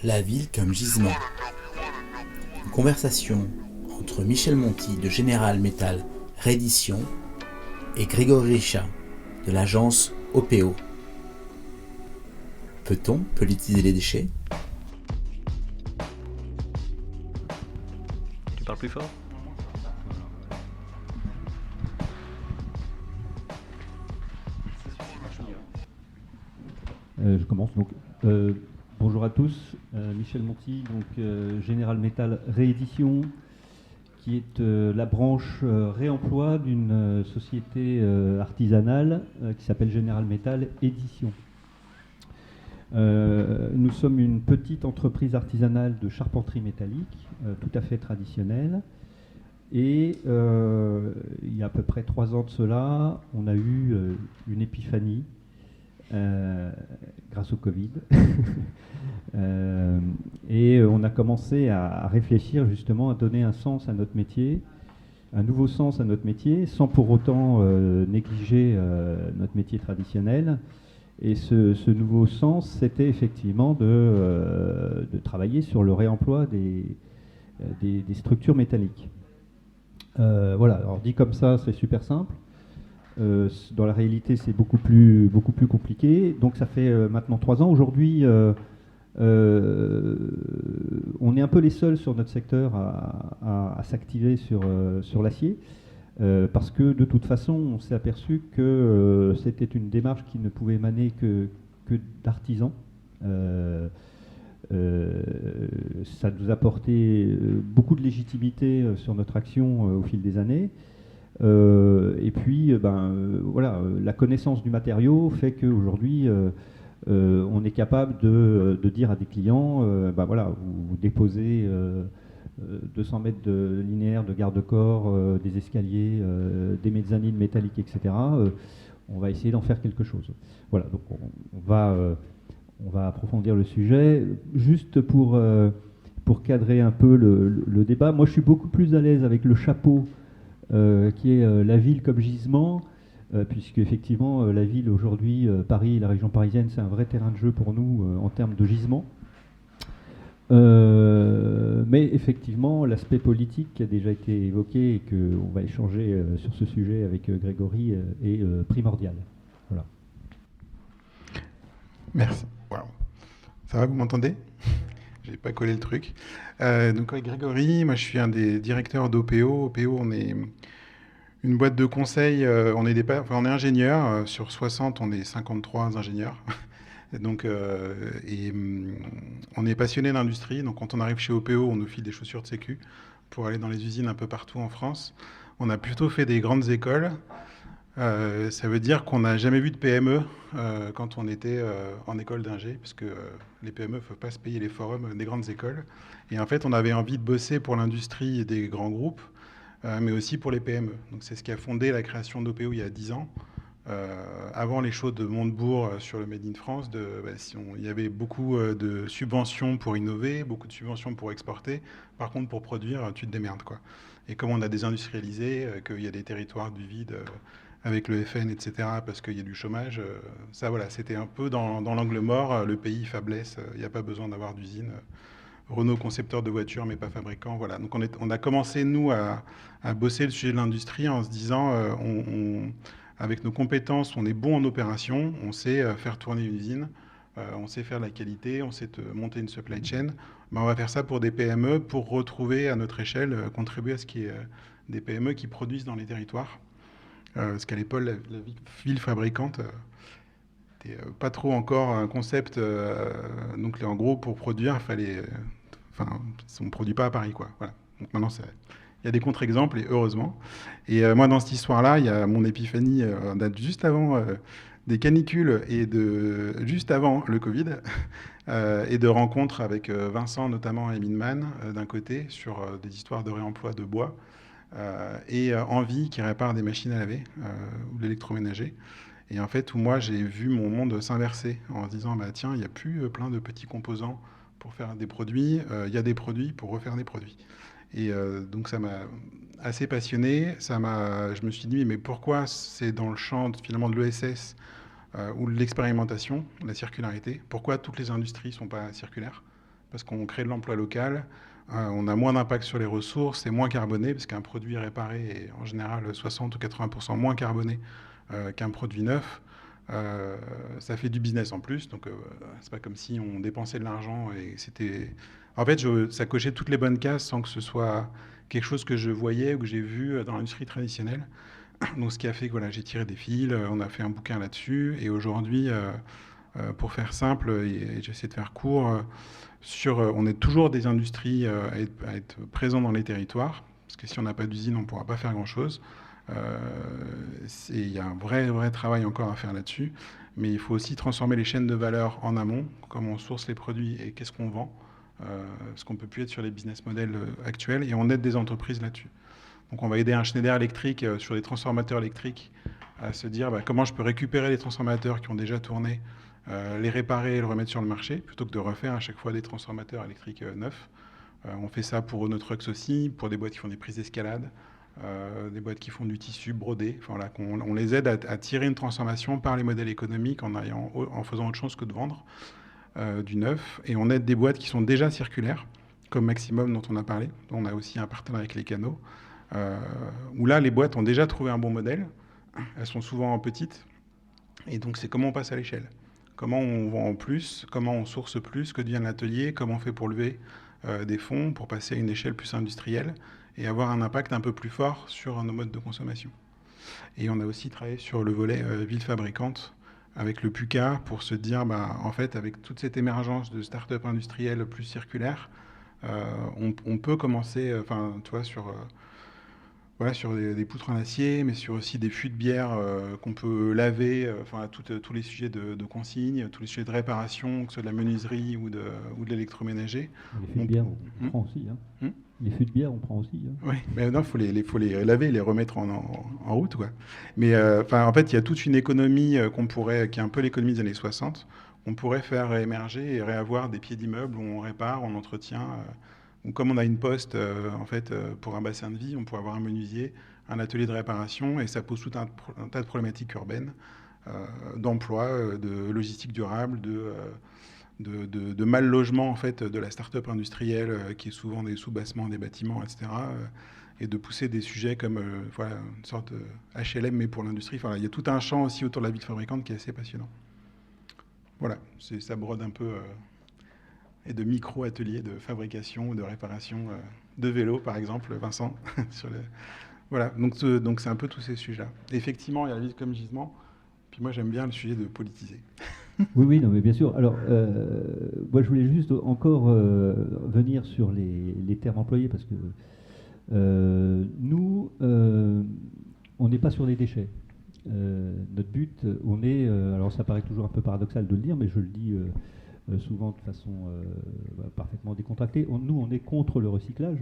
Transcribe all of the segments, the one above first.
La ville comme gisement. Une conversation entre Michel Monty de General Metal Réédition et Grégory Richat de l'agence OPO. Peut-on politiser les déchets ? Tu parles plus fort ? Je commence donc. Bonjour à tous, Michel Monty, donc General Metal Réédition, qui est la branche réemploi d'une société artisanale qui s'appelle General Metal Édition. Nous sommes une petite entreprise artisanale de charpenterie métallique, tout à fait traditionnelle. Et il y a à peu près 3 ans de cela, on a eu une épiphanie. Grâce au Covid. Et on a commencé à réfléchir justement à donner un sens à notre métier, un nouveau sens à notre métier, sans pour autant négliger notre métier traditionnel. Et ce nouveau sens, c'était effectivement de travailler sur le réemploi des structures métalliques. Voilà, alors dit comme ça, c'est super simple. Dans la réalité, c'est beaucoup plus compliqué. Donc ça fait maintenant 3 ans. Aujourd'hui, on est un peu les seuls sur notre secteur à s'activer sur l'acier, parce que de toute façon, on s'est aperçu que c'était une démarche qui ne pouvait émaner que d'artisans. Ça nous a apporté beaucoup de légitimité sur notre action au fil des années. Et puis, voilà, la connaissance du matériau fait qu'aujourd'hui, on est capable de dire à des clients, voilà, vous déposez 200 mètres de linéaire de garde-corps, des escaliers, des mezzanines métalliques, etc. On va essayer d'en faire quelque chose. Voilà, donc on va approfondir le sujet. Juste pour cadrer un peu le débat, moi je suis beaucoup plus à l'aise avec le chapeau qui est la ville comme gisement, puisque effectivement la ville aujourd'hui, Paris, la région parisienne, c'est un vrai terrain de jeu pour nous en termes de gisement. Mais effectivement, l'aspect politique qui a déjà été évoqué et qu'on va échanger sur ce sujet avec Grégory est primordial. Voilà. Merci. Wow. Ça va, vous m'entendez ? J'ai pas collé le truc. Donc avec Grégory, moi je suis un des directeurs d'OPO. OPO, on est une boîte de conseil. On est ingénieurs. Sur 60, on est 53 ingénieurs. Donc, on est passionné d'industrie. Donc quand on arrive chez OPO, on nous file des chaussures de sécu pour aller dans les usines un peu partout en France. On a plutôt fait des grandes écoles. Ça veut dire qu'on n'a jamais vu de PME quand on était en école d'ingé, parce que les PME ne peuvent pas se payer les forums des grandes écoles. Et en fait, on avait envie de bosser pour l'industrie et des grands groupes, mais aussi pour les PME. Donc c'est ce qui a fondé la création d'OPO il y a 10 ans. Avant les shows de Montebourg sur le Made in France, il y avait beaucoup de subventions pour innover, beaucoup de subventions pour exporter. Par contre, pour produire, tu te démerdes, quoi. Et comme on a désindustrialisé, qu'il y a des territoires du vide avec le FN, etc., parce qu'il y a du chômage, ça, voilà, c'était un peu dans l'angle mort, le pays faiblesse, il n'y a pas besoin d'avoir d'usine. Renault, concepteur de voitures, mais pas fabricant, voilà. Donc on a commencé, nous, à bosser le sujet de l'industrie en se disant, avec nos compétences, on est bon en opération, on sait faire tourner une usine, on sait faire de la qualité, on sait monter une supply chain. On va faire ça pour des PME pour retrouver à notre échelle, contribuer à ce qu'il y ait des PME qui produisent dans les territoires. Parce qu'à l'époque, la ville fabricante n'était pas trop encore un concept. Donc en gros, pour produire, on ne produit pas à Paris, quoi. Voilà. Donc maintenant, il y a des contre-exemples, et heureusement. Et moi, dans cette histoire-là, il y a mon épiphanie date juste avant des canicules et juste avant le Covid, et de rencontres avec Vincent, notamment, et Minman, d'un côté, sur des histoires de réemploi de bois, et Envie, qui répare des machines à laver, ou de l'électroménager. Et en fait, où moi, j'ai vu mon monde s'inverser en se disant, tiens, il n'y a plus plein de petits composants pour faire des produits, il y a des produits pour refaire des produits. Et donc ça m'a assez passionné. Je me suis dit, mais pourquoi c'est dans le champ finalement de l'ESS ou de l'expérimentation, la circularité ? Pourquoi toutes les industries ne sont pas circulaires ? parce qu'on crée de l'emploi local, on a moins d'impact sur les ressources, c'est moins carboné, parce qu'un produit réparé est en général 60 ou 80% moins carboné qu'un produit neuf. Ça fait du business en plus, donc c'est pas comme si on dépensait de l'argent et c'était... En fait, ça cochait toutes les bonnes cases sans que ce soit quelque chose que je voyais ou que j'ai vu dans l'industrie traditionnelle. Donc ce qui a fait que voilà, j'ai tiré des fils, on a fait un bouquin là-dessus, et aujourd'hui, pour faire simple, et j'essaie de faire court, on est toujours des industries à être présents dans les territoires, parce que si on n'a pas d'usine, on ne pourra pas faire grand-chose. Il y a un vrai travail encore à faire là-dessus, mais il faut aussi transformer les chaînes de valeur en amont, comment on source les produits et qu'est-ce qu'on vend, parce qu'on ne peut plus être sur les business models actuels, et on aide des entreprises là-dessus. Donc on va aider un Schneider électrique sur les transformateurs électriques à se dire comment je peux récupérer les transformateurs qui ont déjà tourné, les réparer et le remettre sur le marché, plutôt que de refaire à chaque fois des transformateurs électriques neufs. On fait ça pour Renault Trucks aussi, pour des boîtes qui font des prises d'escalade, des boîtes qui font du tissu brodé. Enfin, voilà, on les aide à tirer une transformation par les modèles économiques en faisant autre chose que de vendre du neuf. Et on aide des boîtes qui sont déjà circulaires, comme Maximum dont on a parlé. On a aussi un partenariat avec les canaux, où là, les boîtes ont déjà trouvé un bon modèle. Elles sont souvent petites. Et donc, c'est comment on passe à l'échelle. Comment on vend en plus, comment on source plus, que devient l'atelier, comment on fait pour lever des fonds, pour passer à une échelle plus industrielle et avoir un impact un peu plus fort sur nos modes de consommation. Et on a aussi travaillé sur le volet ville fabricante avec le PUCA pour se dire, en fait, avec toute cette émergence de start-up industrielles plus circulaires, on peut commencer, tu vois, sur des poutres en acier, mais sur aussi des fûts de bière qu'on peut laver, tous les sujets de consigne, tous les sujets de réparation, que ce soit de la menuiserie ou de l'électroménager. Les fûts de bière, on prend aussi. Les fûts de bière, on prend aussi. Oui, mais non, il faut les laver et les remettre en route, quoi. Mais en fait, il y a toute une économie qui est un peu l'économie des années 60, on pourrait faire émerger et réavoir des pieds d'immeubles où on répare, on entretient. Donc, comme on a une poste, pour un bassin de vie, on pourrait avoir un menuisier, un atelier de réparation, et ça pose tout un tas de problématiques urbaines, d'emploi, de logistique durable, de mal logement en fait, de la start-up industrielle, qui est souvent des sous-bassements des bâtiments, etc. Et de pousser des sujets comme une sorte de HLM, mais pour l'industrie. Il y a tout un champ aussi autour de la ville fabricante qui est assez passionnant. Voilà, ça brode un peu... et de micro-ateliers de fabrication ou de réparation de vélos, par exemple, Vincent. Voilà, donc c'est un peu tous ces sujets-là. Effectivement, il y a la ville comme gisement, puis moi j'aime bien le sujet de politiser. Oui, non, mais bien sûr. Alors, moi je voulais juste encore venir sur les termes employés, parce que nous, on n'est pas sur les déchets. Notre but, alors ça paraît toujours un peu paradoxal de le dire, mais je le dis... souvent de façon parfaitement décontractée. Nous, on est contre le recyclage,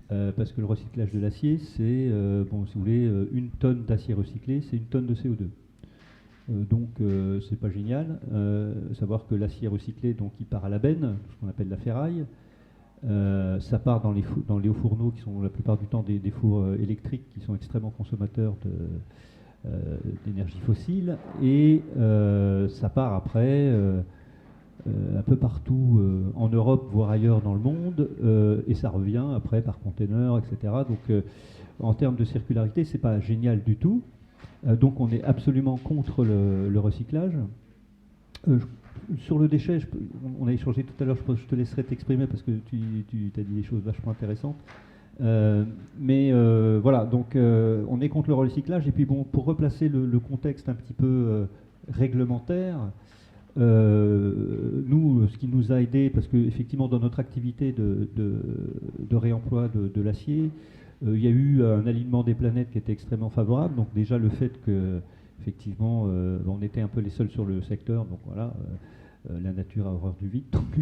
parce que le recyclage de l'acier, c'est, si vous voulez, une tonne d'acier recyclé, c'est une tonne de CO2. Donc, c'est pas génial. Savoir que l'acier recyclé, donc, il part à la benne, ce qu'on appelle la ferraille. Ça part dans les hauts fourneaux, qui sont la plupart du temps des fours électriques, qui sont extrêmement consommateurs d'énergie fossile. Et ça part après... un peu partout en Europe, voire ailleurs dans le monde, et ça revient après par container, etc. Donc en termes de circularité, c'est pas génial du tout. Donc on est absolument contre le recyclage. Sur le déchet, on a échangé tout à l'heure, je te laisserai t'exprimer parce que tu as dit des choses vachement intéressantes. Mais voilà, donc on est contre le recyclage. Et puis bon, pour replacer le contexte un petit peu réglementaire, nous, ce qui nous a aidé, parce qu'effectivement dans notre activité de réemploi de l'acier, il y a eu un alignement des planètes qui était extrêmement favorable. Donc déjà le fait que effectivement on était un peu les seuls sur le secteur, donc voilà, la nature a horreur du vide, donc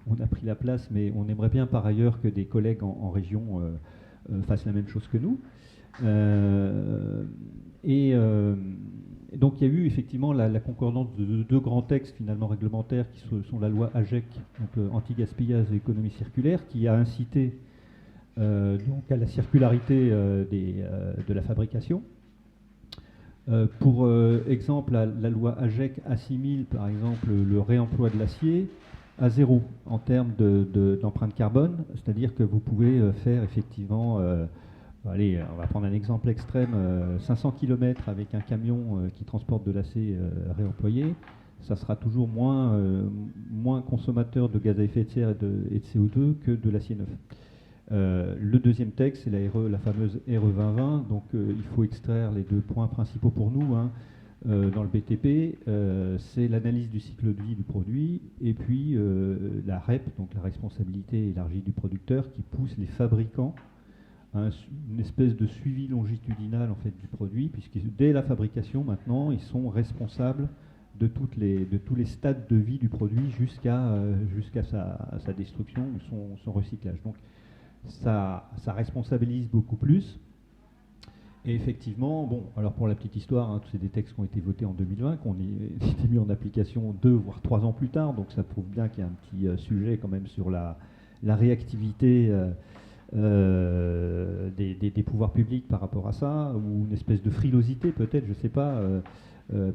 on a pris la place, mais on aimerait bien par ailleurs que des collègues en région fassent la même chose que nous. Donc il y a eu effectivement la concordance de deux grands textes finalement réglementaires qui sont la loi AGEC, donc anti-gaspillage et économie circulaire, qui a incité donc à la circularité de la fabrication. Pour exemple, la loi AGEC assimile par exemple le réemploi de l'acier à zéro en termes d'empreinte carbone, c'est-à-dire que vous pouvez faire effectivement, allez, on va prendre un exemple extrême, 500 km avec un camion qui transporte de l'acier réemployé, ça sera toujours moins consommateur de gaz à effet de serre et de CO2 que de l'acier neuf. Le deuxième texte, c'est la fameuse RE 2020, donc il faut extraire les deux points principaux pour nous, hein. Dans le BTP, c'est l'analyse du cycle de vie du produit, et puis la REP, donc la responsabilité élargie du producteur, qui pousse les fabricants à une espèce de suivi longitudinal en fait, du produit, puisque dès la fabrication, maintenant, ils sont responsables de tous les stades de vie du produit jusqu'à sa destruction ou son recyclage. Donc ça responsabilise beaucoup plus. Et effectivement, bon, alors pour la petite histoire, hein, c'est des textes qui ont été votés en 2020, qui ont été mis en application 2 voire 3 ans plus tard, donc ça prouve bien qu'il y a un petit sujet quand même sur la réactivité des pouvoirs publics par rapport à ça, ou une espèce de frilosité peut-être, je ne sais pas,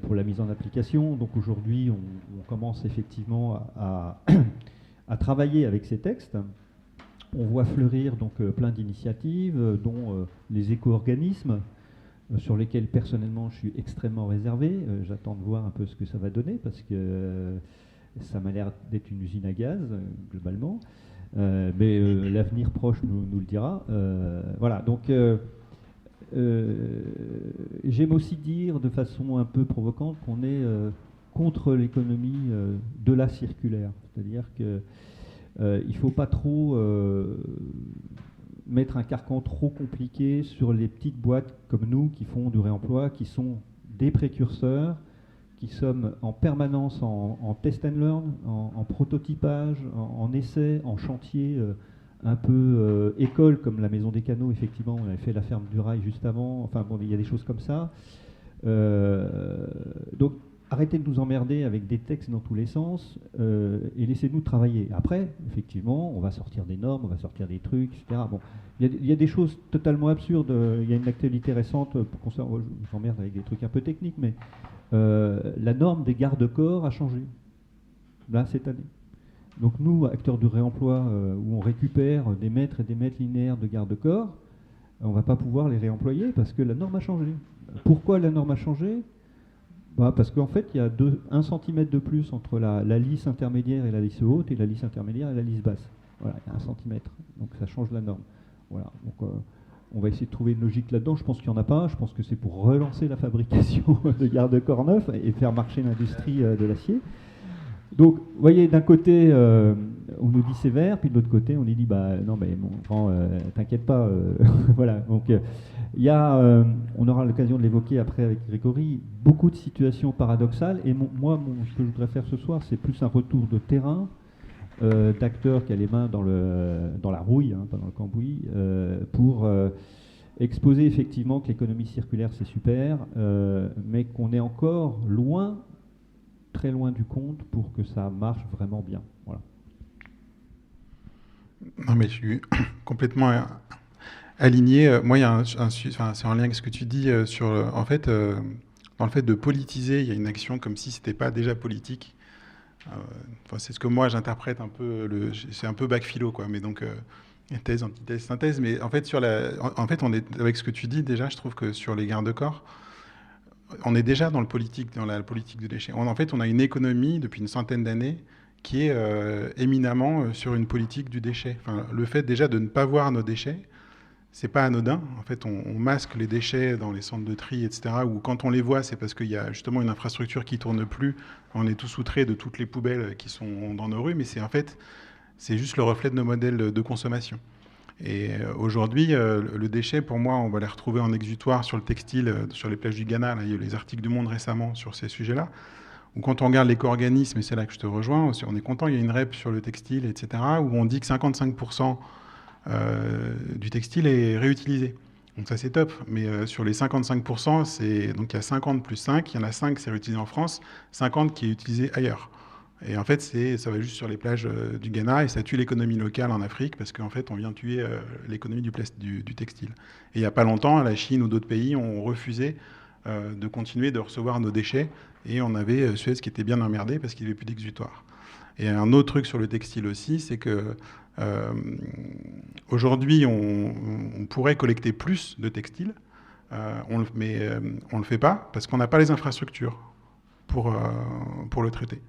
pour la mise en application. Donc aujourd'hui, on commence effectivement à travailler avec ces textes. On voit fleurir donc plein d'initiatives, dont les éco-organismes, sur lesquels personnellement je suis extrêmement réservé. J'attends de voir un peu ce que ça va donner, parce que ça m'a l'air d'être une usine à gaz, globalement. Mais l'avenir proche nous le dira. Voilà, donc j'aime aussi dire de façon un peu provocante qu'on est contre l'économie de la circulaire. C'est-à-dire que il ne faut pas trop mettre un carcan trop compliqué sur les petites boîtes comme nous qui font du réemploi, qui sont des précurseurs, qui sommes en permanence en test and learn, en prototypage, en essai, en chantier un peu école, comme la Maison des Canaux, effectivement, on avait fait la ferme du rail juste avant, enfin bon, il y a des choses comme ça. Donc, arrêtez de nous emmerder avec des textes dans tous les sens et laissez-nous travailler. Après, effectivement, on va sortir des normes, on va sortir des trucs, etc. Bon, il y a des choses totalement absurdes. Il y a une actualité récente, je vous emmerde avec des trucs un peu techniques, mais la norme des garde-corps a changé, là, cette année. Donc nous, acteurs du réemploi, où on récupère des mètres et des mètres linéaires de garde-corps, on ne va pas pouvoir les réemployer parce que la norme a changé. Pourquoi la norme a changé ? Parce qu'en fait, il y a 1 cm de plus entre la lisse intermédiaire et la lisse haute, et la lisse intermédiaire et la lisse basse. Voilà, il y a 1 cm. Donc ça change la norme. Voilà. Donc on va essayer de trouver une logique là-dedans. Je pense qu'il n'y en a pas. Je pense que c'est pour relancer la fabrication de garde-corps neufs et faire marcher l'industrie de l'acier. Donc, vous voyez, d'un côté, on nous dit sévère, puis de l'autre côté, on nous dit, non, mais mon grand, t'inquiète pas. Voilà. Donc, il y a, on aura l'occasion de l'évoquer après avec Grégory, beaucoup de situations paradoxales. Et moi, ce que je voudrais faire ce soir, c'est plus un retour de terrain, d'acteurs qui a les mains dans la rouille, hein, pas dans le cambouis, pour exposer effectivement que l'économie circulaire, c'est super, mais qu'on est encore loin, très loin du compte pour que ça marche vraiment bien. Voilà. Non, mais je suis complètement aligné. Moi, il y a c'est en lien avec ce que tu dis sur, en fait, dans le fait de politiser, il y a une action comme si c'était pas déjà politique. C'est ce que moi j'interprète un peu. C'est un peu bac philo, quoi. Mais donc thèse, antithèse, synthèse. Mais en fait, en fait, on est avec ce que tu dis déjà. Je trouve que sur les garde-corps, on est déjà dans la politique du déchet. En fait, on a une économie depuis une centaine d'années qui est éminemment sur une politique du déchet. Enfin, le fait déjà de ne pas voir nos déchets, c'est pas anodin. En fait, on masque les déchets dans les centres de tri, etc. Ou quand on les voit, c'est parce qu'il y a justement une infrastructure qui tourne plus. On est tous outrés de toutes les poubelles qui sont dans nos rues, mais c'est juste le reflet de nos modèles de consommation. Et aujourd'hui, le déchet, pour moi, on va les retrouver en exutoire sur le textile, sur les plages du Ghana. Là, il y a eu les articles du Monde récemment sur ces sujets-là. Ou quand on regarde l'éco-organisme, et c'est là que je te rejoins, aussi, on est content, il y a une REP sur le textile, etc., où on dit que 55% du textile est réutilisé. Donc ça, c'est top. Mais sur les 55%, donc il y a 50 plus 5, il y en a 5 c'est réutilisé en France, 50 qui est utilisé ailleurs. Et en fait, ça va juste sur les plages du Ghana et ça tue l'économie locale en Afrique parce qu'en fait, on vient tuer l'économie du textile. Et il n'y a pas longtemps, la Chine ou d'autres pays ont refusé de continuer de recevoir nos déchets et on avait Suez qui était bien emmerdé parce qu'il n'y avait plus d'exutoire. Et un autre truc sur le textile aussi, c'est que aujourd'hui, on pourrait collecter plus de textiles, mais on ne le fait pas parce qu'on n'a pas les infrastructures pour le traiter.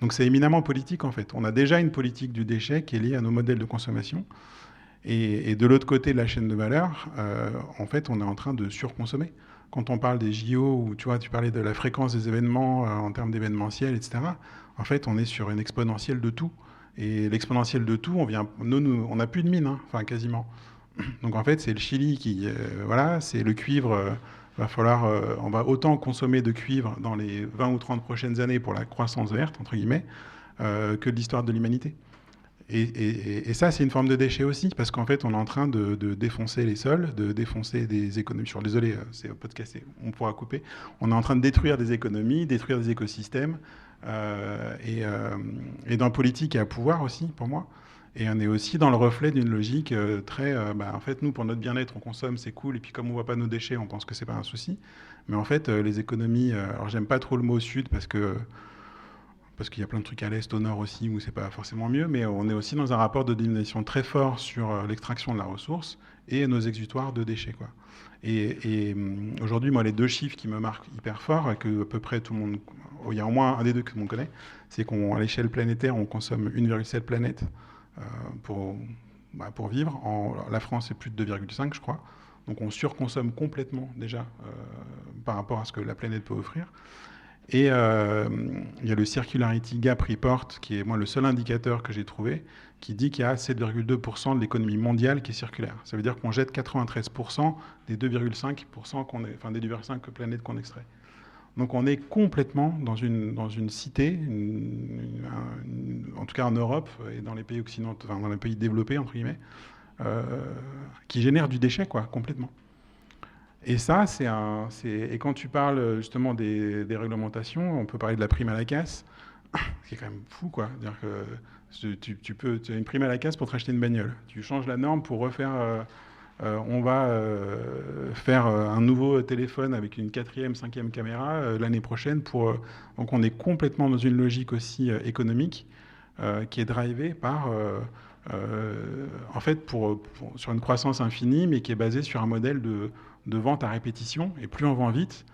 Donc c'est éminemment politique en fait. On a déjà une politique du déchet qui est liée à nos modèles de consommation. Et de l'autre côté de la chaîne de valeur, en fait, on est en train de surconsommer. Quand on parle des JO, où tu vois, tu parlais de la fréquence des événements en termes d'événementiel, etc., en fait, on est sur une exponentielle de tout. Et l'exponentielle de tout, on n'a plus de mine, hein, enfin quasiment. Donc en fait, c'est le Chili qui, voilà, c'est le cuivre. On va autant consommer de cuivre dans les 20 ou 30 prochaines années pour la croissance verte, entre guillemets, que de l'histoire de l'humanité. Et ça, c'est une forme de déchet aussi, parce qu'en fait, on est en train de défoncer les sols, de défoncer des économies. Je suis désolé, c'est au podcast, on pourra couper. On est en train de détruire des économies, détruire des écosystèmes. Et dans politique et à pouvoir aussi, pour moi. Et on est aussi dans le reflet d'une logique en fait, nous, pour notre bien-être, on consomme, c'est cool. Et puis, comme on voit pas nos déchets, on pense que c'est pas un souci. Mais en fait, les économies... alors, j'aime pas trop le mot sud parce qu'il y a plein de trucs à l'est, au nord aussi, où c'est pas forcément mieux, mais on est aussi dans un rapport de domination très fort sur l'extraction de la ressource et nos exutoires de déchets, quoi. Et aujourd'hui, moi, les deux chiffres qui me marquent hyper fort, et que à peu près tout le monde, il y a au moins un des deux que tout le monde connaît, c'est qu'à l'échelle planétaire, on consomme 1,7 planète pour vivre. La France, c'est plus de 2,5, je crois. Donc on surconsomme complètement déjà par rapport à ce que la planète peut offrir. Et il y a le Circularity Gap Report, qui est moi le seul indicateur que j'ai trouvé, qui dit qu'il y a 7,2% de l'économie mondiale qui est circulaire. Ça veut dire qu'on jette 93% des 2,5% des 2,5 planètes qu'on extrait. Donc on est complètement dans une cité, en tout cas en Europe et dans les pays occidentaux, dans les pays développés entre guillemets, qui génère du déchet, quoi, complètement. Et ça, et quand tu parles justement des réglementations, on peut parler de la prime à la casse, qui est quand même fou, quoi. C'est-à-dire que tu as une prime à la casse pour te racheter une bagnole. Tu changes la norme pour refaire... on va faire un nouveau téléphone avec une 4e, 5e caméra l'année prochaine. Donc on est complètement dans une logique aussi économique qui est drivée par... en fait, sur une croissance infinie, mais qui est basée sur un modèle de vente à répétition. Et plus on vend vite,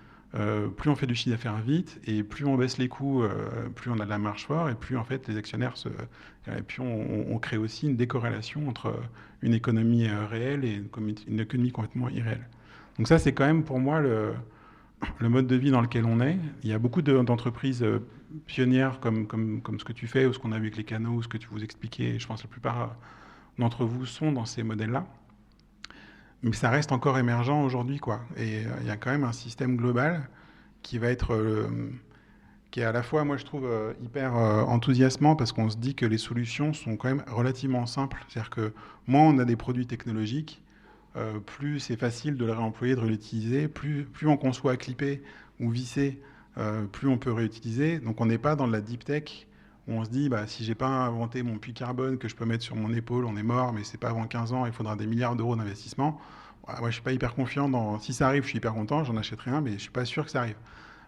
plus on fait du chiffre d'affaires vite, et plus on baisse les coûts, plus on a de la marge forte, et plus en fait les actionnaires et puis on crée aussi une décorrélation entre une économie réelle et une économie complètement irréelle. Donc ça, c'est quand même pour moi le mode de vie dans lequel on est. Il y a beaucoup d'entreprises pionnières comme ce que tu fais, ou ce qu'on a vu avec les canaux, ou ce que tu vous expliquais. Je pense que la plupart d'entre vous sont dans ces modèles-là. Mais ça reste encore émergent aujourd'hui, quoi. Et il y a quand même un système global qui va être... qui est à la fois, moi je trouve, hyper enthousiasmant, parce qu'on se dit que les solutions sont quand même relativement simples. C'est-à-dire que moins on a des produits technologiques, plus c'est facile de les réemployer, de réutiliser, plus on conçoit à clipper ou visser, plus on peut réutiliser. Donc on n'est pas dans de la deep tech, où on se dit, si j'ai pas inventé mon puits carbone que je peux mettre sur mon épaule, on est mort, mais c'est pas avant 15 ans, il faudra des milliards d'euros d'investissement. Moi je suis pas hyper confiant si ça arrive, je suis hyper content, j'en achèterai un, mais je suis pas sûr que ça arrive.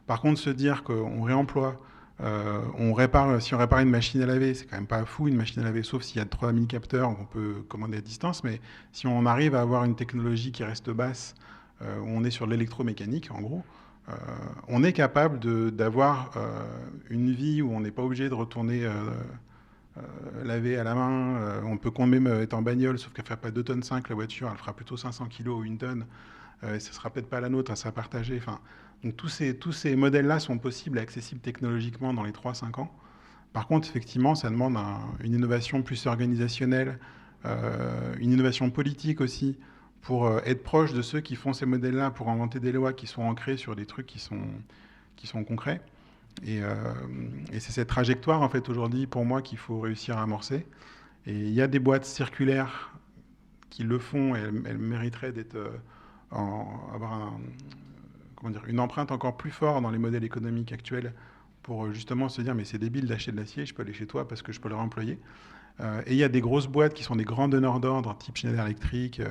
Par contre, se dire qu'on réemploie, on répare, si on répare une machine à laver, c'est quand même pas fou une machine à laver, sauf s'il y a 3000 capteurs qu'on peut commander à distance, mais si on arrive à avoir une technologie qui reste basse, où on est sur l'électromécanique en gros, on est capable d'avoir une vie où on n'est pas obligé de retourner laver à la main, on peut quand même être en bagnole, sauf qu'elle ne fera pas 2,5 tonnes la voiture, elle fera plutôt 500 kg ou 1 tonne, ça ne sera peut-être pas la nôtre, ça sera partagé, enfin... Donc tous ces modèles-là sont possibles et accessibles technologiquement dans les 3-5 ans. Par contre, effectivement, ça demande une innovation plus organisationnelle, une innovation politique aussi, pour être proche de ceux qui font ces modèles-là, pour inventer des lois qui sont ancrées sur des trucs qui sont concrets. Et c'est cette trajectoire, en fait, aujourd'hui, pour moi, qu'il faut réussir à amorcer. Et il y a des boîtes circulaires qui le font, et elles mériteraient avoir une empreinte encore plus forte dans les modèles économiques actuels pour justement se dire mais c'est débile d'acheter de l'acier, je peux aller chez toi parce que je peux le réemployer. Et il y a des grosses boîtes qui sont des grands donneurs d'ordre, type Schneider Electric,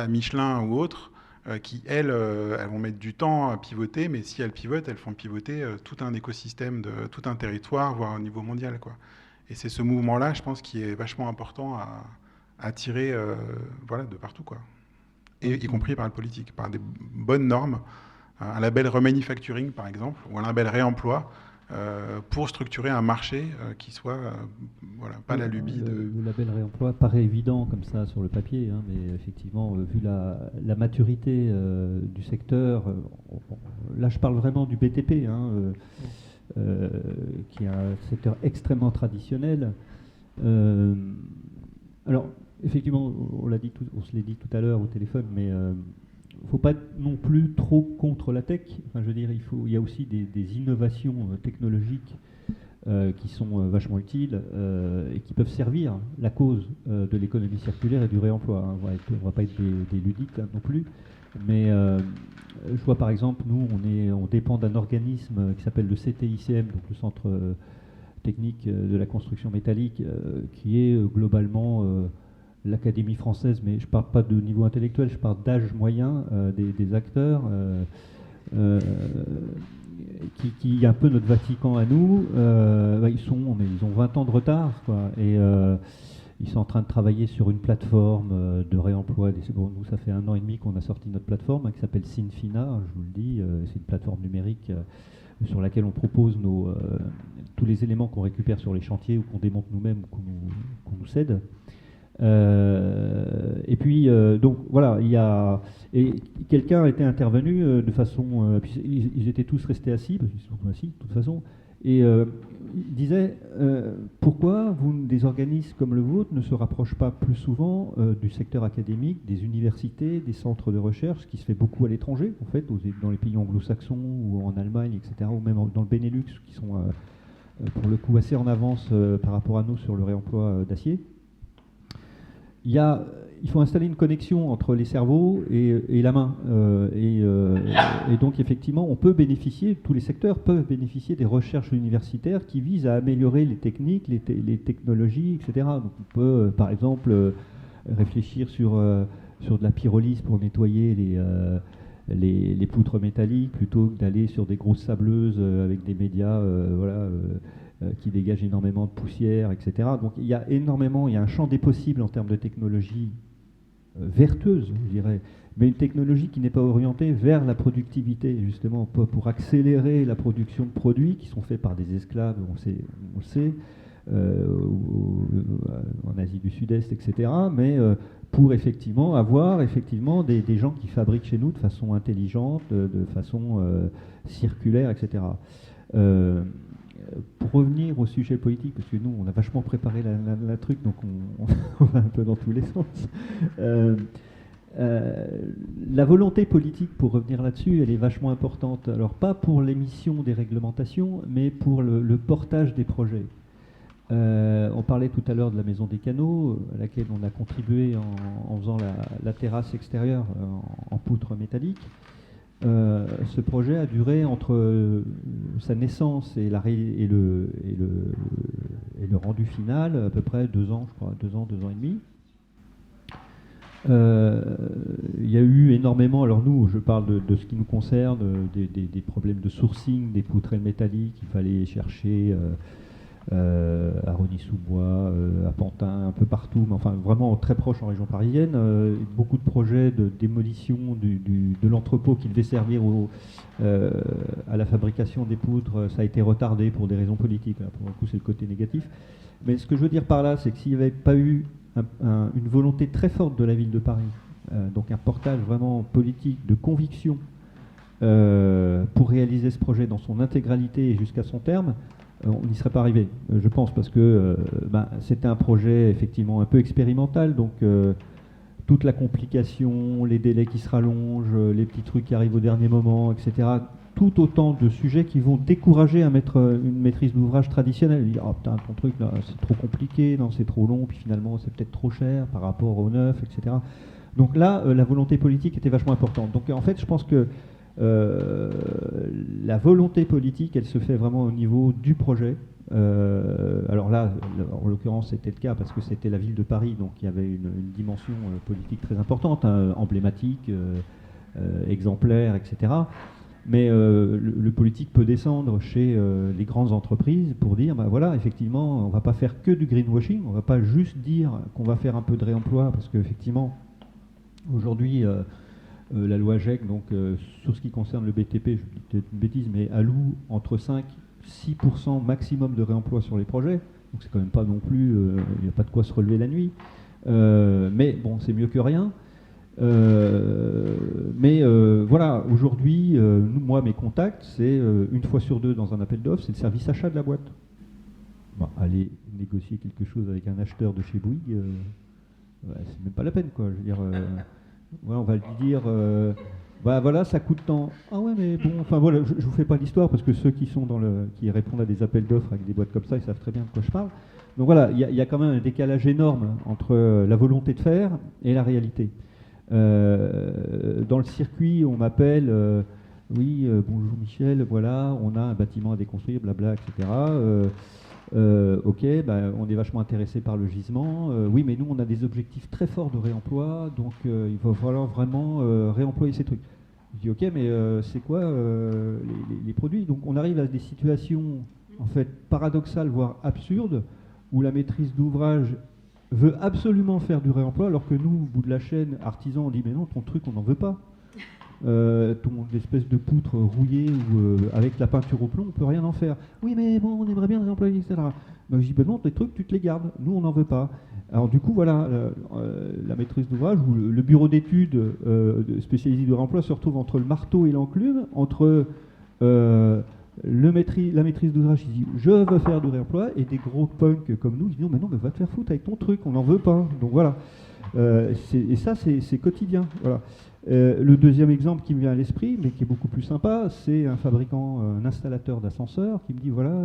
Michelin ou autres, qui, elles vont mettre du temps à pivoter, mais si elles pivotent, elles font pivoter tout un écosystème, tout un territoire, voire au niveau mondial, quoi. Et c'est ce mouvement-là, je pense, qui est vachement important à attirer voilà, de partout, quoi. Et y compris par le politique, par des bonnes normes, un label remanufacturing, par exemple, ou un label réemploi, pour structurer un marché qui soit voilà, pas la lubie de... Le label réemploi paraît évident comme ça sur le papier, hein, mais effectivement, vu la maturité du secteur, là je parle vraiment du BTP, hein, qui est un secteur extrêmement traditionnel. Alors, effectivement, on se l'est dit tout à l'heure au téléphone, mais il ne faut pas être non plus trop contre la tech. Enfin, je veux dire, il y a aussi des innovations technologiques qui sont vachement utiles et qui peuvent servir la cause de l'économie circulaire et du réemploi, hein. On ne va pas être des ludiques hein, non plus. Mais je vois par exemple, nous, on dépend d'un organisme qui s'appelle le CTICM, donc le Centre technique de la construction métallique, qui est globalement l'Académie française, mais je ne parle pas de niveau intellectuel, je parle d'âge moyen des acteurs, qui est un peu notre Vatican à nous. Ils ont 20 ans de retard, quoi, et ils sont en train de travailler sur une plateforme de réemploi. Nous, ça fait 1 an et demi qu'on a sorti notre plateforme hein, qui s'appelle Sinfina, je vous le dis, c'est une plateforme numérique sur laquelle on propose tous les éléments qu'on récupère sur les chantiers ou qu'on démonte nous-mêmes ou qu'on nous cède. Et puis, donc voilà, et quelqu'un était intervenu de façon. Puis ils étaient tous restés assis, parce qu'ils sont assis de toute façon, et il disait pourquoi des organismes comme le vôtre ne se rapprochent pas plus souvent du secteur académique, des universités, des centres de recherche, ce qui se fait beaucoup à l'étranger, en fait, dans les pays anglo-saxons ou en Allemagne, etc., ou même dans le Benelux, qui sont pour le coup assez en avance par rapport à nous sur le réemploi d'acier. Il faut installer une connexion entre les cerveaux et la main. Et donc, effectivement, on peut bénéficier, tous les secteurs peuvent bénéficier des recherches universitaires qui visent à améliorer les techniques, les technologies, etc. Donc, on peut, par exemple, réfléchir sur de la pyrolyse pour nettoyer les poutres métalliques plutôt que d'aller sur des grosses sableuses avec des médias qui dégagent énormément de poussière, etc. Donc il y a un champ des possibles en termes de technologie vertueuse, je dirais, mais une technologie qui n'est pas orientée vers la productivité, justement, pour accélérer la production de produits qui sont faits par des esclaves, on le sait, en Asie du Sud-Est, etc., mais pour effectivement avoir des gens qui fabriquent chez nous de façon intelligente, de façon circulaire, etc. Pour revenir au sujet politique, parce que nous, on a vachement préparé la truc, donc on va un peu dans tous les sens. La volonté politique, pour revenir là-dessus, elle est vachement importante. Alors, pas pour l'émission des réglementations, mais pour le portage des projets. On parlait tout à l'heure de la Maison des Canaux, à laquelle on a contribué en faisant la terrasse extérieure en poutre métallique. Ce projet a duré entre sa naissance et le rendu final à peu près 2 ans, je crois, 2 ans et demi. Il y a eu énormément, alors nous, je parle de ce qui nous concerne, des problèmes de sourcing, des poutrelles métalliques, il fallait chercher à Rosny-sous-Bois, à Pantin, un peu partout, mais enfin vraiment très proche en région parisienne. Beaucoup de projets de démolition de l'entrepôt qui devait servir à la fabrication des poutres, ça a été retardé pour des raisons politiques. Là, pour le coup, c'est le côté négatif. Mais ce que je veux dire par là, c'est que s'il n'y avait pas eu une volonté très forte de la ville de Paris, donc un portage vraiment politique de conviction pour réaliser ce projet dans son intégralité et jusqu'à son terme, on n'y serait pas arrivé, je pense, parce que c'était un projet effectivement un peu expérimental, donc toute la complication, les délais qui se rallongent, les petits trucs qui arrivent au dernier moment, etc. Tout autant de sujets qui vont décourager à mettre une maîtrise d'ouvrage traditionnelle. Dire, oh putain, ton truc là, c'est trop compliqué, non, c'est trop long, puis finalement c'est peut-être trop cher par rapport au neuf, etc. Donc là, la volonté politique était vachement importante. Donc en fait, je pense que la volonté politique, elle se fait vraiment au niveau du projet. Alors là, en l'occurrence, c'était le cas parce que c'était la ville de Paris, donc il y avait une dimension politique très importante, hein, emblématique, exemplaires, etc. Mais le politique peut descendre chez les grandes entreprises pour dire, bah voilà, effectivement, on ne va pas faire que du greenwashing, on ne va pas juste dire qu'on va faire un peu de réemploi, parce qu'effectivement, aujourd'hui, la loi GEC, donc sur ce qui concerne le BTP, je dis peut-être une bêtise, mais alloue entre 5 et 6% maximum de réemploi sur les projets. Donc c'est quand même pas non plus, il n'y a pas de quoi se relever la nuit. Mais bon, c'est mieux que rien. Voilà, aujourd'hui, moi, mes contacts, c'est une fois sur deux dans un appel d'offres, c'est le service achat de la boîte. Bon, aller négocier quelque chose avec un acheteur de chez Bouygues, c'est même pas la peine, quoi. Je veux dire, voilà, on va lui dire, bah voilà, ça coûte tant. Ah ouais, mais bon, enfin voilà, je vous fais pas l'histoire parce que ceux qui répondent à des appels d'offres avec des boîtes comme ça, ils savent très bien de quoi je parle. Donc voilà, il y a quand même un décalage énorme entre la volonté de faire et la réalité. Dans le circuit, on m'appelle, oui, bonjour Michel, voilà, on a un bâtiment à déconstruire, blabla, etc. Ok, bah, on est vachement intéressé par le gisement. Oui, mais nous, on a des objectifs très forts de réemploi, donc il va falloir vraiment réemployer ces trucs. Je dis, ok, mais c'est quoi les produits? Donc on arrive à des situations en fait paradoxales, voire absurdes, où la maîtrise d'ouvrage veut absolument faire du réemploi, alors que nous, au bout de la chaîne, artisans, on dit, mais non, ton truc, on n'en veut pas. Ton espèce de poutre rouillée ou avec la peinture au plomb, on peut rien en faire. Oui, mais bon, on aimerait bien le réemployer, etc. Donc je dis, ben non, tes trucs, tu te les gardes. Nous, on n'en veut pas. Alors du coup, voilà, la maîtrise d'ouvrage ou le bureau d'études spécialisé de réemploi se retrouve entre le marteau et l'enclume, entre la maîtrise d'ouvrage qui dit je veux faire du réemploi, et des gros punks comme nous qui disent non, mais va te faire foutre avec ton truc, on n'en veut pas. Donc voilà. Et ça, c'est quotidien. Voilà. Le deuxième exemple qui me vient à l'esprit, mais qui est beaucoup plus sympa, c'est un fabricant, un installateur d'ascenseurs qui me dit voilà,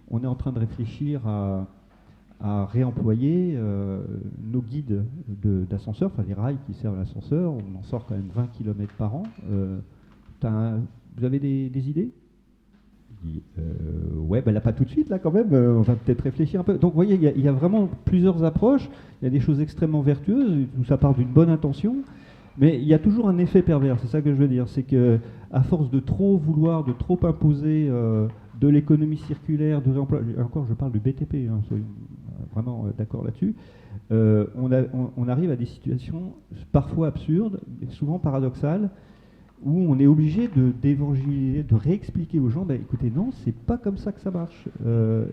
on est en train de réfléchir à réemployer nos guides d'ascenseurs, enfin les rails qui servent à l'ascenseur. On en sort quand même 20 km par an. Vous avez des idées? Ouais, ben là pas tout de suite, là quand même, on va peut-être réfléchir un peu. Donc vous voyez, il y a vraiment plusieurs approches, il y a des choses extrêmement vertueuses, où ça part d'une bonne intention, mais il y a toujours un effet pervers, c'est ça que je veux dire, c'est que à force de trop vouloir, de trop imposer de l'économie circulaire, de réemploi, encore je parle du BTP, hein, soyons vraiment d'accord là-dessus, on arrive à des situations parfois absurdes, mais souvent paradoxales, où on est obligé d'évangéliser, de réexpliquer aux gens, bah, écoutez, non, c'est pas comme ça que ça marche.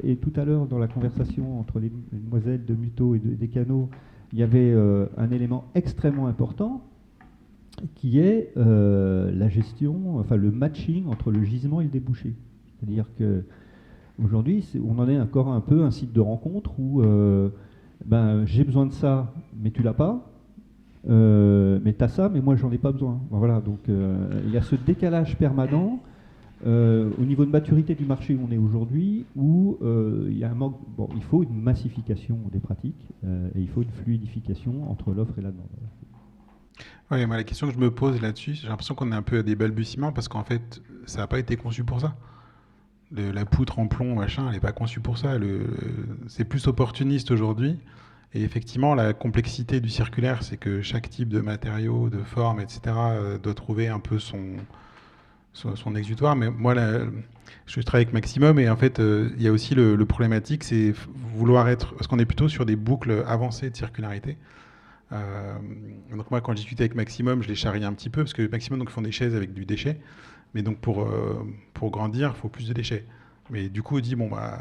Et tout à l'heure, dans la conversation entre les demoiselles de Muto et des Canaux, il y avait un élément extrêmement important, qui est la gestion, enfin le matching entre le gisement et le débouché. C'est-à-dire que aujourd'hui, on en est encore un peu un site de rencontre où ben, j'ai besoin de ça, mais tu l'as pas. Mais tu as ça, mais moi j'en ai pas besoin. Voilà, donc il y a ce décalage permanent au niveau de maturité du marché où on est aujourd'hui, où il y a un manque. Bon, il faut une massification des pratiques et il faut une fluidification entre l'offre et la demande. Oui, moi la question que je me pose là-dessus, j'ai l'impression qu'on est un peu à des balbutiements parce qu'en fait, ça n'a pas été conçu pour ça. La poutre en plomb, machin, elle n'est pas conçue pour ça. C'est plus opportuniste aujourd'hui. Et effectivement, la complexité du circulaire, c'est que chaque type de matériau, de forme, etc., doit trouver un peu son exutoire. Mais moi, je travaille avec Maximum, et en fait, il y a aussi le problématique, c'est vouloir être... Parce qu'on est plutôt sur des boucles avancées de circularité. Donc moi, quand je discute avec Maximum, je les charrie un petit peu, parce que Maximum, donc, ils font des chaises avec du déchet. Mais donc, pour grandir, il faut plus de déchets. Mais du coup, on dit, bon, bah,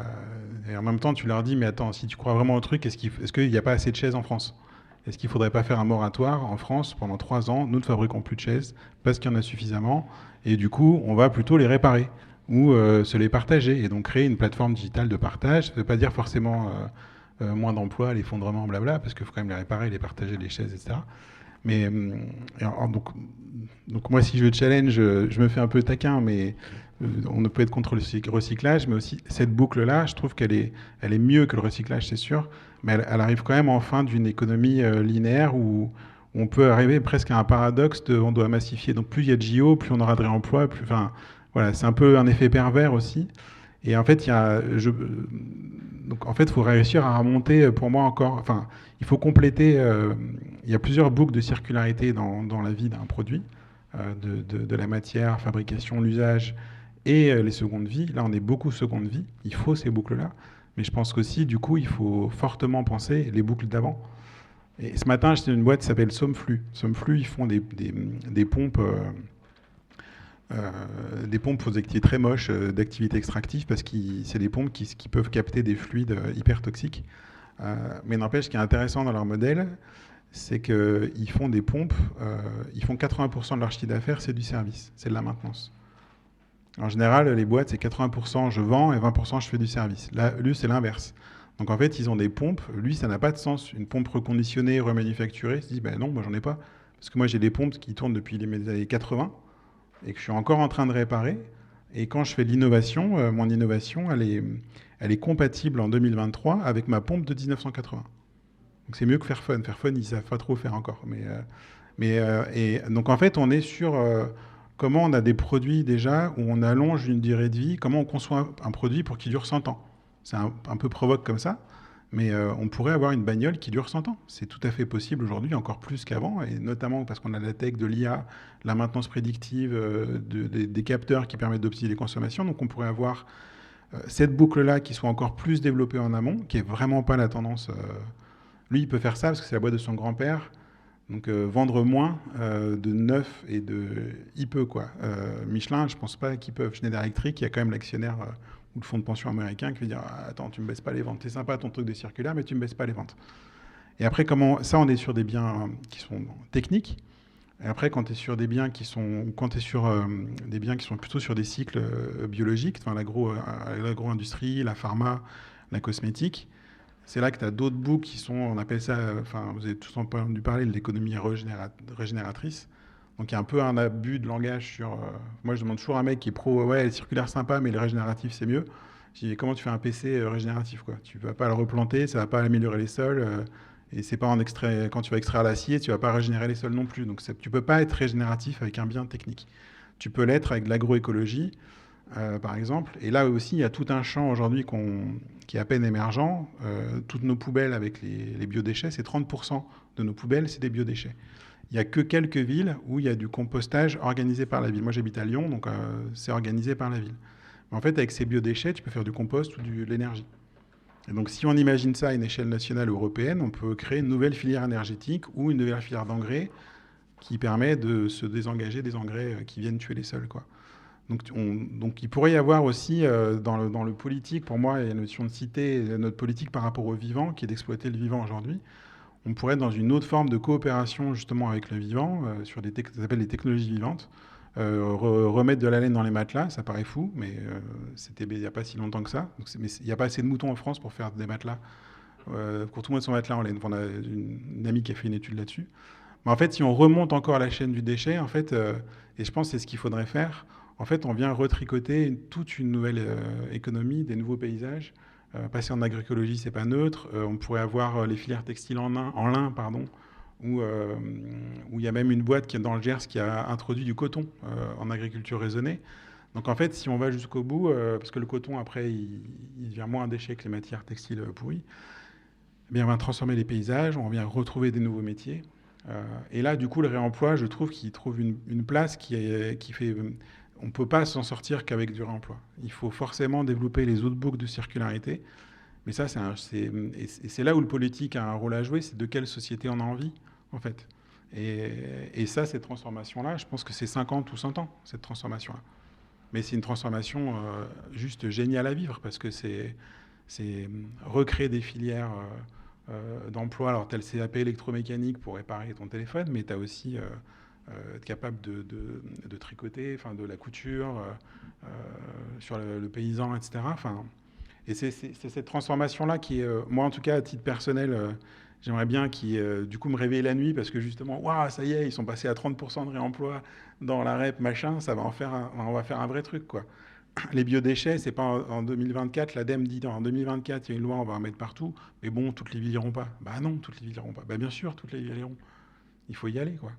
et en même temps, tu leur dis, mais attends, si tu crois vraiment au truc, est-ce qu'il n'y a pas assez de chaises en France? Est-ce qu'il ne faudrait pas faire un moratoire en France pendant 3 ans? Nous ne fabriquons plus de chaises parce qu'il y en a suffisamment. Et du coup, on va plutôt les réparer ou se les partager. Et donc, créer une plateforme digitale de partage. Ça ne veut pas dire forcément moins d'emplois, l'effondrement, blabla, parce qu'il faut quand même les réparer, les partager, les chaises, etc. Mais donc moi, si je challenge, je me fais un peu taquin, mais on ne peut être contre le recyclage, mais aussi cette boucle-là, je trouve qu'elle est mieux que le recyclage, c'est sûr, mais elle arrive quand même en fin d'une économie linéaire où on peut arriver presque à un paradoxe de on doit massifier. Donc plus il y a de JO, plus on aura de réemploi, plus, enfin, voilà, c'est un peu un effet pervers aussi. Et en fait, donc en fait, il faut réussir à remonter, pour moi encore, enfin, il faut compléter, il y a plusieurs boucles de circularité dans la vie d'un produit. de la matière, fabrication, l'usage et les secondes vies. Là, on est beaucoup seconde vie. Il faut ces boucles-là. Mais je pense qu'aussi, du coup, il faut fortement penser les boucles d'avant. Et ce matin, j'étais dans une boîte qui s'appelle Somflu. Somflu, ils font des pompes, des pompes aux activités très moches d'activité extractive parce que c'est des pompes qui peuvent capter des fluides hyper toxiques. Mais n'empêche, ce qui est intéressant dans leur modèle, c'est qu'ils font des pompes, ils font 80% de leur chiffre d'affaires, c'est du service, c'est de la maintenance. En général, les boîtes, c'est 80% je vends et 20% je fais du service. Là, lui, c'est l'inverse. Donc en fait, ils ont des pompes. Lui, ça n'a pas de sens. Une pompe reconditionnée, remanufacturée, il se dit, ben non, moi, j'en ai pas. Parce que moi, j'ai des pompes qui tournent depuis les années 80 et que je suis encore en train de réparer. Et quand je fais de l'innovation, mon innovation, elle est compatible en 2023 avec ma pompe de 1980. Donc c'est mieux que Fairphone. Fairphone, ils ne savent pas trop faire encore. Et donc en fait, on est sur comment on a des produits déjà où on allonge une durée de vie, comment on conçoit un produit pour qu'il dure 100 ans. C'est un peu provoque comme ça, mais on pourrait avoir une bagnole qui dure 100 ans. C'est tout à fait possible aujourd'hui, encore plus qu'avant, et notamment parce qu'on a la tech de l'IA, la maintenance prédictive, des capteurs qui permettent d'optimiser les consommations. Donc on pourrait avoir cette boucle-là qui soit encore plus développée en amont, qui n'est vraiment pas la tendance. Lui, il peut faire ça parce que c'est la boîte de son grand-père. Donc vendre moins de neuf et de... Il peut, quoi. Michelin, je ne pense pas qu'ils peuvent. Schneider Electric, il y a quand même l'actionnaire ou le fonds de pension américain qui veut dire « Attends, tu ne me baisses pas les ventes. C'est sympa ton truc de circulaire, mais tu ne me baisses pas les ventes. » Et après, ça, on est sur des biens qui sont techniques. Et après, quand tu es sur des biens qui sont... Quand tu es sur des biens qui sont plutôt sur des cycles biologiques, enfin, l'agro-industrie, la pharma, la cosmétique, c'est là que tu as d'autres boucles qui sont, on appelle ça, enfin, vous avez tous entendu parler de l'économie régénératrice. Donc il y a un peu un abus de langage sur... moi, je demande toujours à un mec qui est pro, ouais, le circulaire sympa, mais le régénératif, c'est mieux. Je dis, comment tu fais un PC régénératif, quoi? Tu ne vas pas le replanter, ça ne va pas améliorer les sols. Et c'est pas en extrait, quand tu vas extraire l'acier, tu ne vas pas régénérer les sols non plus. Donc tu ne peux pas être régénératif avec un bien technique. Tu peux l'être avec de l'agroécologie, par exemple. Et là aussi, il y a tout un champ aujourd'hui qui est à peine émergent. Toutes nos poubelles avec les biodéchets, c'est 30% de nos poubelles, c'est des biodéchets. Il n'y a que quelques villes où il y a du compostage organisé par la ville. Moi, j'habite à Lyon, donc c'est organisé par la ville. Mais en fait, avec ces biodéchets, tu peux faire du compost ou de l'énergie. Et donc, si on imagine ça à une échelle nationale ou européenne, on peut créer une nouvelle filière énergétique ou une nouvelle filière d'engrais qui permet de se désengager des engrais qui viennent tuer les sols, quoi. Donc il pourrait y avoir aussi dans le politique, pour moi, il y a la notion de cité, notre politique par rapport au vivant, qui est d'exploiter le vivant aujourd'hui. On pourrait être dans une autre forme de coopération justement avec le vivant, sur ça s'appelle les technologies vivantes. Remettre de la laine dans les matelas, ça paraît fou, mais c'était il n'y a pas si longtemps que ça. Mais il n'y a pas assez de moutons en France pour faire des matelas. Pour tout le monde son matelas en laine. On a une amie qui a fait une étude là-dessus. Mais en fait, si on remonte encore à la chaîne du déchet, en fait, et je pense que c'est ce qu'il faudrait faire, en fait, on vient retricoter toute une nouvelle économie, des nouveaux paysages. Passer en agroécologie, c'est pas neutre. On pourrait avoir les filières textiles en lin, où il y a même une boîte qui est dans le Gers qui a introduit du coton en agriculture raisonnée. Donc en fait, si on va jusqu'au bout, parce que le coton, après, il devient moins un déchet que les matières textiles pourries, eh bien, on va transformer les paysages, on vient retrouver des nouveaux métiers. Et là, du coup, le réemploi, je trouve qu'il trouve une place qui fait... On ne peut pas s'en sortir qu'avec du réemploi. Il faut forcément développer les autres boucles de circularité. Mais ça, c'est là où le politique a un rôle à jouer, c'est de quelle société on a envie, en fait. Et ça, cette transformation-là, je pense que c'est 50 ou 100 ans, cette transformation-là. Mais c'est une transformation juste géniale à vivre, parce que c'est recréer des filières d'emploi, alors tu as le CAP électromécanique pour réparer ton téléphone, mais tu as aussi... être capable de tricoter, enfin de la couture, sur le paysan, etc. Enfin, et c'est cette transformation-là qui est, moi en tout cas à titre personnel, j'aimerais bien qui du coup me réveiller la nuit parce que justement, waouh, ça y est, ils sont passés à 30% de réemploi dans la REP, machin, ça va on va faire un vrai truc, quoi. Les biodéchets, c'est pas en 2024, l'ADEME dit en 2024, il y a une loi, on va en mettre partout, mais bon, toutes les villes iront pas. Bah non, toutes les villes iront pas. Bah bien sûr, toutes les villes iront. Il faut y aller, quoi.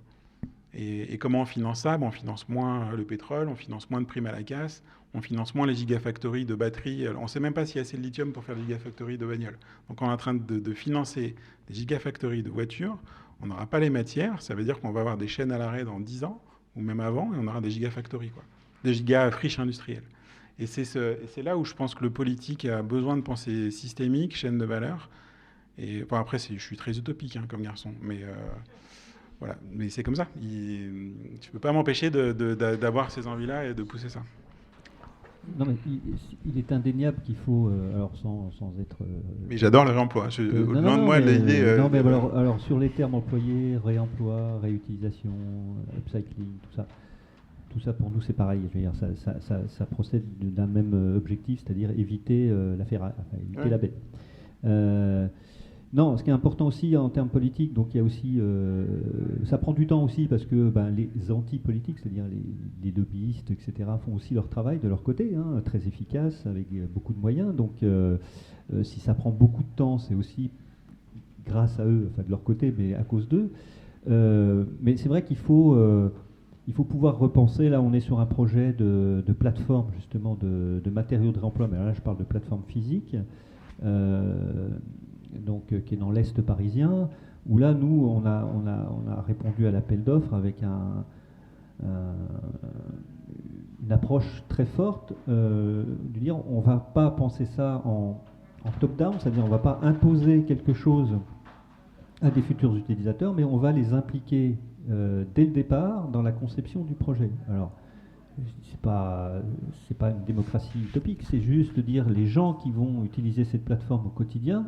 Et comment on finance ça? On finance moins le pétrole, on finance moins de primes à la casse, on finance moins les gigafactories de batteries. On ne sait même pas s'il y a assez de lithium pour faire des gigafactories de bagnoles. Donc on est en train de financer des gigafactories de voitures, on n'aura pas les matières, ça veut dire qu'on va avoir des chaînes à l'arrêt dans 10 ans, ou même avant, et on aura des gigafactories, quoi. Des gigafriches industrielles. Et c'est là où je pense que le politique a besoin de pensée systémique, chaîne de valeur. Et bon, après, je suis très utopique comme garçon, mais voilà. Mais c'est comme ça. Tu peux pas m'empêcher d'avoir ces envies-là et de pousser ça. Non, mais il est indéniable qu'il faut, alors sans être... Mais j'adore le réemploi. Loin de moi l'idée... non, mais alors sur les termes employés, réemploi, réutilisation, upcycling, tout ça pour nous c'est pareil. Je veux dire, ça procède d'un même objectif, c'est-à-dire éviter éviter la bête. Non, ce qui est important aussi en termes politiques, donc il y a aussi, ça prend du temps aussi parce que les anti-politiques, c'est-à-dire les lobbyistes, etc., font aussi leur travail de leur côté, très efficace, avec beaucoup de moyens. Donc si ça prend beaucoup de temps, c'est aussi grâce à eux, enfin de leur côté, mais à cause d'eux. Mais c'est vrai qu'il faut pouvoir repenser. Là, on est sur un projet de plateforme, justement, de matériaux de réemploi, mais là, je parle de plateforme physique. Donc, qui est dans l'Est parisien, où là, nous, on a répondu à l'appel d'offres avec une approche très forte, de dire on ne va pas penser ça en top-down, c'est-à-dire on ne va pas imposer quelque chose à des futurs utilisateurs, mais on va les impliquer dès le départ dans la conception du projet. Alors, c'est pas une démocratie utopique, c'est juste de dire les gens qui vont utiliser cette plateforme au quotidien,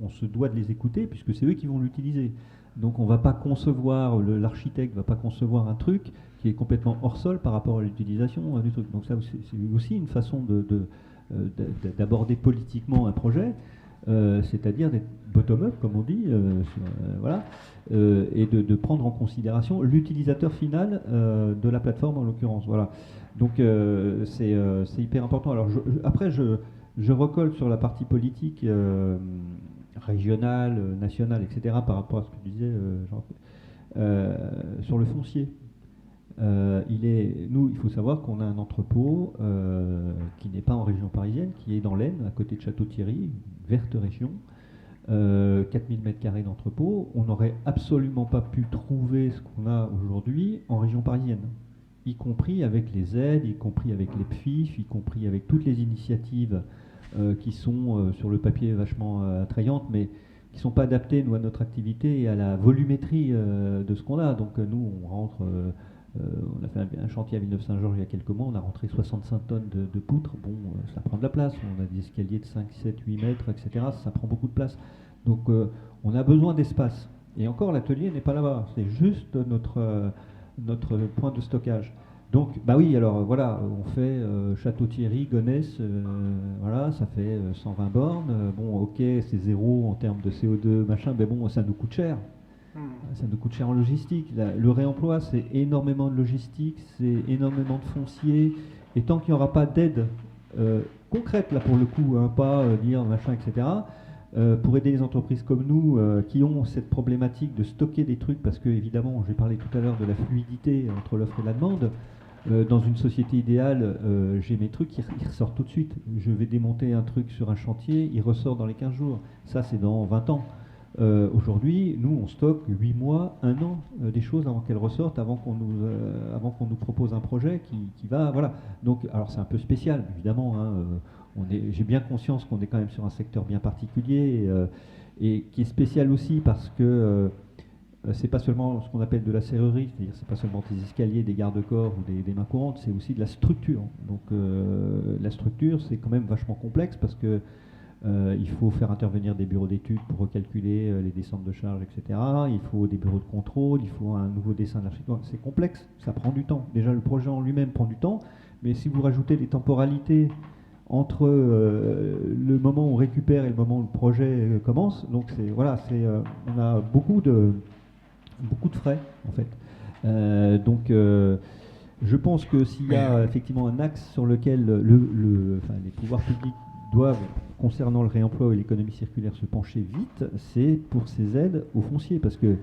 on se doit de les écouter puisque c'est eux qui vont l'utiliser. Donc on ne va pas concevoir, l'architecte ne va pas concevoir un truc qui est complètement hors sol par rapport à l'utilisation du truc. Donc ça, c'est aussi une façon d'aborder politiquement un projet, c'est-à-dire d'être bottom-up, comme on dit, voilà, et de prendre en considération l'utilisateur final de la plateforme en l'occurrence. Voilà. Donc c'est hyper important. Alors après, je recolle sur la partie politique régionale, nationale, etc., par rapport à ce que tu disais, Jean. Sur le foncier. Il faut savoir qu'on a un entrepôt qui n'est pas en région parisienne, qui est dans l'Aisne, à côté de Château-Thierry, une verte région, 4000 m² d'entrepôt. On n'aurait absolument pas pu trouver ce qu'on a aujourd'hui en région parisienne, y compris avec les aides, y compris avec les PFIF, y compris avec toutes les initiatives qui sont sur le papier vachement attrayantes, mais qui ne sont pas adaptées, nous, à notre activité et à la volumétrie de ce qu'on a. Donc nous, on rentre, on a fait un chantier à Villeneuve-Saint-Georges il y a quelques mois, on a rentré 65 tonnes de poutres. Bon, ça prend de la place, on a des escaliers de 5, 7, 8 mètres, etc. Ça prend beaucoup de place. Donc on a besoin d'espace. Et encore, l'atelier n'est pas là-bas, c'est juste notre point de stockage. Donc, oui, alors voilà, on fait Château-Thierry, Gonesse, voilà, ça fait 120 bornes. Bon, ok, c'est zéro en termes de CO2, machin, mais bon, ça nous coûte cher. Ça nous coûte cher en logistique. Le réemploi, c'est énormément de logistique, c'est énormément de foncier. Et tant qu'il n'y aura pas d'aide concrète, là, pour le coup, pas dire machin, etc., pour aider les entreprises comme nous qui ont cette problématique de stocker des trucs, parce que, évidemment, j'ai parlé tout à l'heure de la fluidité entre l'offre et la demande. Dans une société idéale, j'ai mes trucs, ils ressortent tout de suite. Je vais démonter un truc sur un chantier, il ressort dans les 15 jours. Ça, c'est dans 20 ans. Aujourd'hui, nous, on stocke 8 mois, 1 an des choses avant qu'elles ressortent, avant qu'on nous propose un projet qui va... Voilà. Donc, alors, c'est un peu spécial, évidemment. J'ai bien conscience qu'on est quand même sur un secteur bien particulier et qui est spécial aussi parce que... c'est pas seulement ce qu'on appelle de la serrurerie, c'est-à-dire c'est pas seulement des escaliers, des garde-corps ou des mains courantes, c'est aussi de la structure. Donc la structure, c'est quand même vachement complexe parce que il faut faire intervenir des bureaux d'études pour recalculer les descentes de charges, etc. Il faut des bureaux de contrôle, il faut un nouveau dessin de l'architecture. C'est complexe, ça prend du temps. Déjà, le projet en lui-même prend du temps, mais si vous rajoutez les temporalités entre le moment où on récupère et le moment où le projet commence, donc on a beaucoup de frais en fait. Donc je pense que s'il y a effectivement un axe sur lequel les pouvoirs publics doivent, concernant le réemploi et l'économie circulaire, se pencher vite, c'est pour ces aides aux fonciers, parce que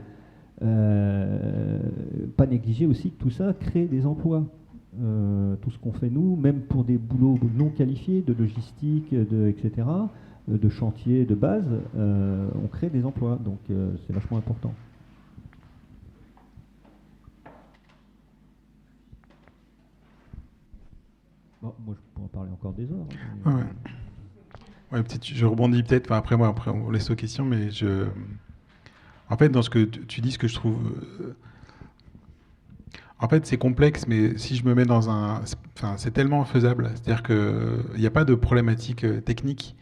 pas négliger aussi que tout ça crée des emplois. Tout ce qu'on fait nous, même pour des boulots non qualifiés, de logistique, etc., de chantier de base, on crée des emplois, donc c'est vachement important. moi, je pourrais en parler encore des heures. Ah ouais. Ouais, je rebondis peut-être, enfin, après on laisse aux questions, mais en fait, dans ce que tu dis, ce que je trouve... En fait, c'est complexe, mais si je me mets dans enfin, c'est tellement faisable. C'est-à-dire qu'il n'y a pas de problématique technique.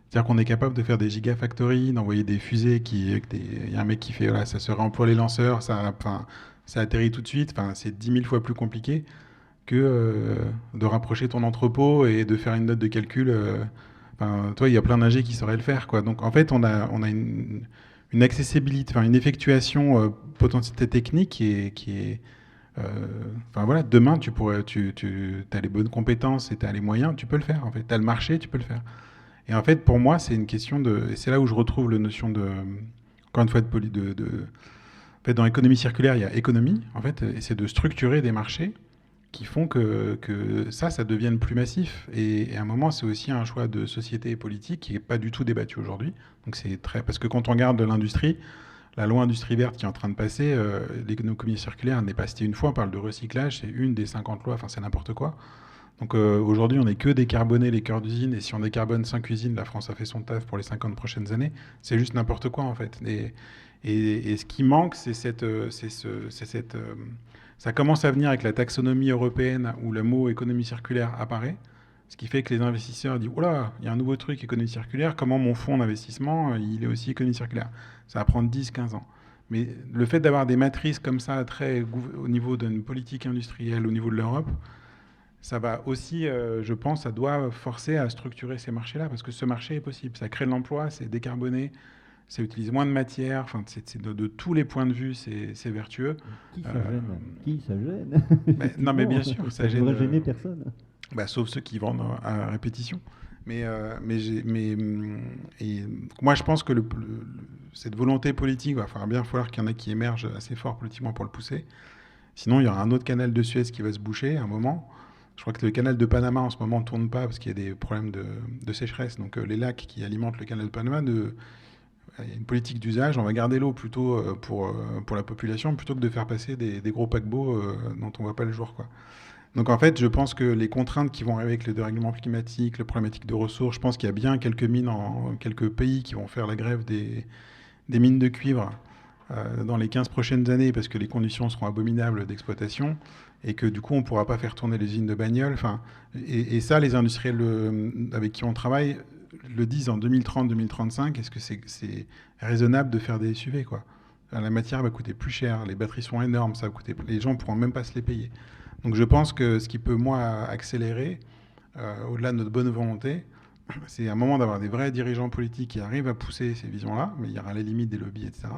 C'est-à-dire qu'on est capable de faire des gigafactories, d'envoyer des fusées il y a un mec qui fait, voilà, ça se réemploie les lanceurs, enfin, ça atterrit tout de suite. Enfin, c'est 10 000 fois plus compliqué que de rapprocher ton entrepôt et de faire une note de calcul. Enfin, toi, il y a plein d'ingés qui sauraient le faire, quoi. Donc, en fait, on a une accessibilité, enfin, une effectuation potentialité technique qui est enfin voilà, demain, tu as les bonnes compétences et tu as les moyens, tu peux le faire. En fait, tu as le marché, tu peux le faire. Et en fait, pour moi, c'est une question de. Et c'est là où je retrouve la notion de. Encore une fois, en fait, dans l'économie circulaire, il y a économie, en fait, et c'est de structurer des marchés qui font que ça devienne plus massif. Et à un moment, c'est aussi un choix de société et politique qui n'est pas du tout débattu aujourd'hui. Donc c'est très. Parce que quand on regarde de l'industrie, la loi industrie verte qui est en train de passer, l'économie circulaire n'est pas citée une fois, on parle de recyclage, c'est une des 50 lois, enfin c'est n'importe quoi. Donc aujourd'hui, on n'est que décarboner les cœurs d'usine, et si on décarbone 5 usines, la France a fait son taf pour les 50 prochaines années. C'est juste n'importe quoi en fait. Et ce qui manque, c'est ça commence à venir avec la taxonomie européenne où le mot économie circulaire apparaît. Ce qui fait que les investisseurs disent « Oula, il y a un nouveau truc, économie circulaire, comment mon fonds d'investissement, il est aussi économie circulaire ?» Ça va prendre 10-15 ans. Mais le fait d'avoir des matrices comme ça, au niveau d'une politique industrielle, au niveau de l'Europe, ça va aussi, je pense, ça doit forcer à structurer ces marchés-là, parce que ce marché est possible. Ça crée de l'emploi, c'est décarboné, ça utilise moins de matière, enfin, de tous les points de vue, c'est vertueux. Qui ça gêne Non, mais bien sûr, ça gêne. Ne devrait gêner personne. Bah, sauf ceux qui vendent à répétition. Et moi, je pense que cette volonté politique, va falloir qu'il y en ait qui émergent assez fort politiquement pour le pousser. Sinon, il y aura un autre canal de Suez qui va se boucher à un moment. Je crois que le canal de Panama, en ce moment, ne tourne pas parce qu'il y a des problèmes de sécheresse. Donc, les lacs qui alimentent le canal de Panama, il y a une politique d'usage. On va garder l'eau plutôt pour la population plutôt que de faire passer des gros paquebots dont on ne voit pas le jour, quoi. Donc en fait, je pense que les contraintes qui vont arriver avec le dérèglement climatique, la problématique de ressources, je pense qu'il y a bien quelques mines quelques pays qui vont faire la grève des mines de cuivre dans les 15 prochaines années parce que les conditions seront abominables d'exploitation et que du coup, on ne pourra pas faire tourner les usines de bagnoles. Enfin, et ça, les industriels avec qui on travaille le disent en 2030-2035. Est-ce que c'est raisonnable de faire des SUV, quoi ? La matière va coûter plus cher, les batteries sont énormes, ça va coûter, les gens ne pourront même pas se les payer. Donc je pense que ce qui peut, moi, accélérer, au-delà de notre bonne volonté, c'est un moment d'avoir des vrais dirigeants politiques qui arrivent à pousser ces visions-là, mais il y aura les limites des lobbies, etc.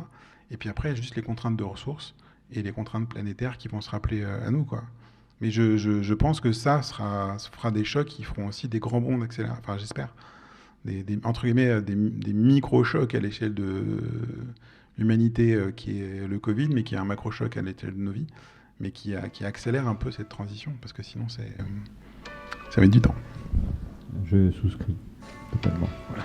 Et puis après, juste les contraintes de ressources et les contraintes planétaires qui vont se rappeler à nous, quoi. Mais je pense que ça fera des chocs qui feront aussi des grands bonds d'accélération. Enfin, j'espère. Entre guillemets, des micro-chocs à l'échelle de l'humanité qui est le Covid, mais qui est un macro-choc à l'échelle de nos vies, mais qui accélère un peu cette transition, parce que sinon, ça met du temps. Je souscris totalement. Voilà.